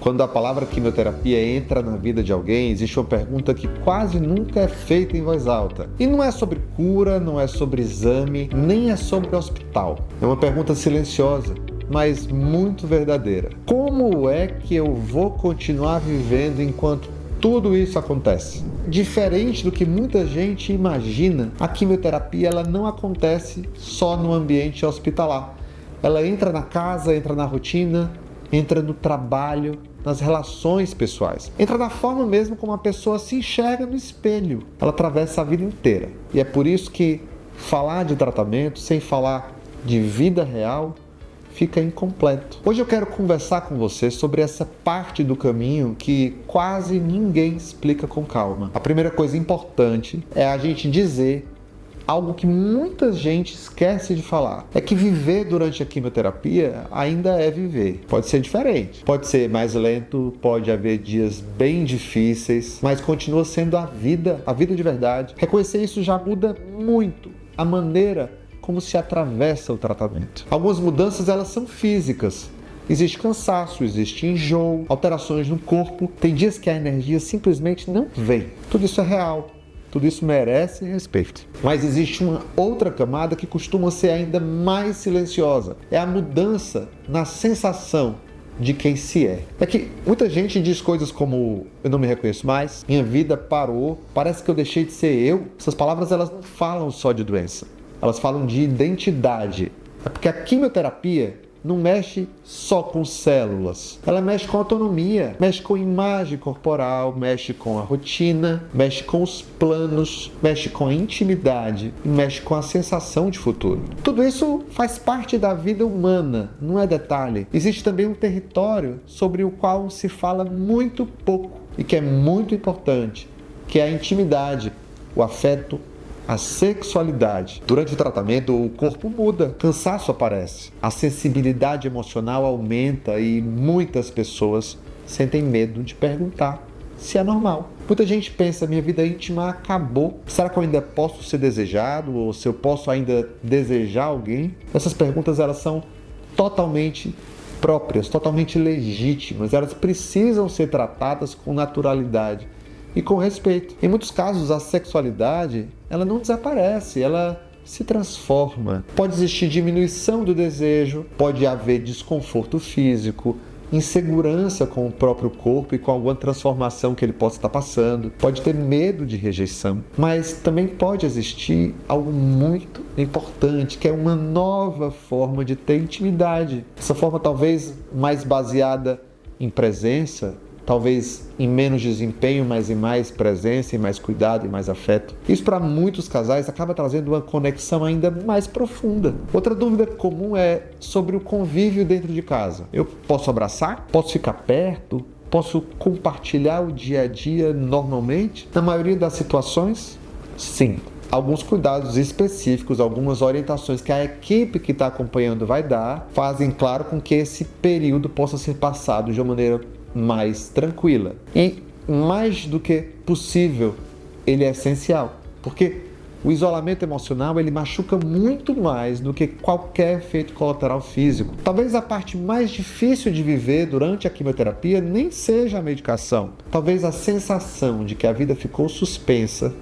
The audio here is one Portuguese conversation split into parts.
Quando a palavra quimioterapia entra na vida de alguém, existe uma pergunta que quase nunca é feita em voz alta. E não é sobre cura, não é sobre exame, nem é sobre hospital. É uma pergunta silenciosa, mas muito verdadeira. Como é que eu vou continuar vivendo enquanto tudo isso acontece? Diferente do que muita gente imagina, a quimioterapia ela não acontece só no ambiente hospitalar. Ela entra na casa, entra na rotina, entra no trabalho, nas relações pessoais. Entra na forma mesmo como a pessoa se enxerga no espelho. Ela atravessa a vida inteira. E é por isso que falar de tratamento sem falar de vida real fica incompleto. Hoje eu quero conversar com você sobre essa parte do caminho que quase ninguém explica com calma. A primeira coisa importante é a gente dizer algo que muita gente esquece de falar. É que viver durante a quimioterapia ainda é viver. Pode ser diferente, pode ser mais lento, pode haver dias bem difíceis, mas continua sendo a vida de verdade. Reconhecer isso já muda muito a maneira como se atravessa o tratamento. Algumas mudanças elas são físicas. Existe cansaço, existe enjoo, alterações no corpo. Tem dias que a energia simplesmente não vem. Tudo isso é real. Tudo isso merece respeito. Mas existe uma outra camada que costuma ser ainda mais silenciosa. É a mudança na sensação de quem se é. É que muita gente diz coisas como eu não me reconheço mais, minha vida parou, parece que eu deixei de ser eu. Essas palavras elas não falam só de doença. Elas falam de identidade. É porque a quimioterapia não mexe só com células. Ela mexe com autonomia, mexe com imagem corporal, mexe com a rotina, mexe com os planos, mexe com a intimidade e mexe com a sensação de futuro. Tudo isso faz parte da vida humana, não é detalhe. Existe também um território sobre o qual se fala muito pouco e que é muito importante, que é a intimidade, o afeto, a sexualidade. Durante o tratamento, o corpo muda, cansaço aparece, a sensibilidade emocional aumenta e muitas pessoas sentem medo de perguntar se é normal. Muita gente pensa, minha vida íntima acabou. Será que eu ainda posso ser desejado? Ou se eu posso ainda desejar alguém? Essas perguntas elas são totalmente próprias, totalmente legítimas. Elas precisam ser tratadas com naturalidade e com respeito. Em muitos casos, a sexualidade, ela não desaparece, ela se transforma. Pode existir diminuição do desejo, pode haver desconforto físico, insegurança com o próprio corpo e com alguma transformação que ele possa estar passando. Pode ter medo de rejeição, mas também pode existir algo muito importante, que é uma nova forma de ter intimidade. Essa forma talvez mais baseada em presença, talvez em menos desempenho, mas em mais presença, em mais cuidado e mais afeto. Isso para muitos casais acaba trazendo uma conexão ainda mais profunda. Outra dúvida comum é sobre o convívio dentro de casa. Eu posso abraçar? Posso ficar perto? Posso compartilhar o dia a dia normalmente? Na maioria das situações, sim. Alguns cuidados específicos, algumas orientações que a equipe que está acompanhando vai dar, fazem claro com que esse período possa ser passado de uma maneira mais tranquila. E mais do que possível, ele é essencial, porque o isolamento emocional ele machuca muito mais do que qualquer efeito colateral físico. Talvez a parte mais difícil de viver durante a quimioterapia nem seja a medicação. Talvez a sensação de que a vida ficou suspensa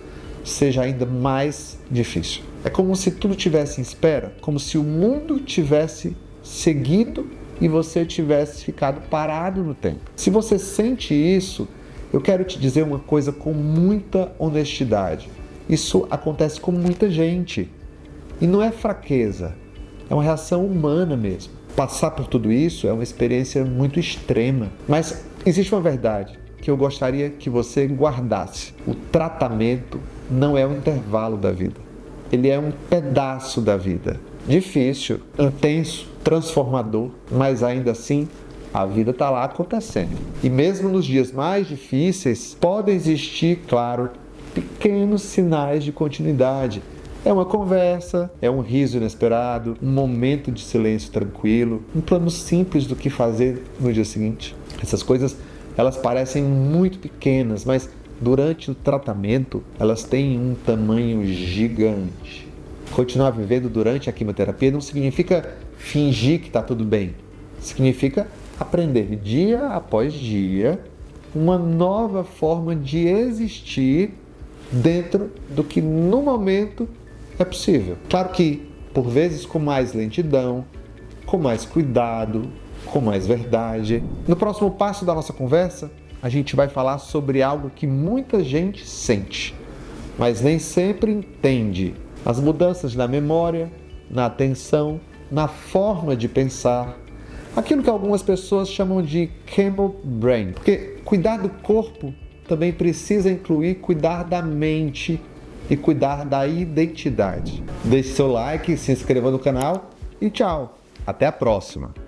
seja ainda mais difícil. É como se tudo tivesse em espera, como se o mundo tivesse seguido e você tivesse ficado parado no tempo. Se você sente isso, eu quero te dizer uma coisa com muita honestidade. Isso acontece com muita gente. E não é fraqueza, é uma reação humana mesmo. Passar por tudo isso é uma experiência muito extrema. Mas existe uma verdade que eu gostaria que você guardasse. O tratamento não é um intervalo da vida. Ele é um pedaço da vida. Difícil, intenso, transformador, mas ainda assim a vida está lá acontecendo. E mesmo nos dias mais difíceis, podem existir, claro, pequenos sinais de continuidade. É uma conversa, é um riso inesperado, um momento de silêncio tranquilo, um plano simples do que fazer no dia seguinte. Essas coisas, elas parecem muito pequenas, mas durante o tratamento, elas têm um tamanho gigante. Continuar vivendo durante a quimioterapia não significa fingir que está tudo bem. Significa aprender dia após dia uma nova forma de existir dentro do que no momento é possível. Claro que, por vezes, com mais lentidão, com mais cuidado, com mais verdade. No próximo passo da nossa conversa, a gente vai falar sobre algo que muita gente sente, mas nem sempre entende. As mudanças na memória, na atenção, na forma de pensar. Aquilo que algumas pessoas chamam de camel brain. Porque cuidar do corpo também precisa incluir cuidar da mente e cuidar da identidade. Deixe seu like, se inscreva no canal e tchau! Até a próxima!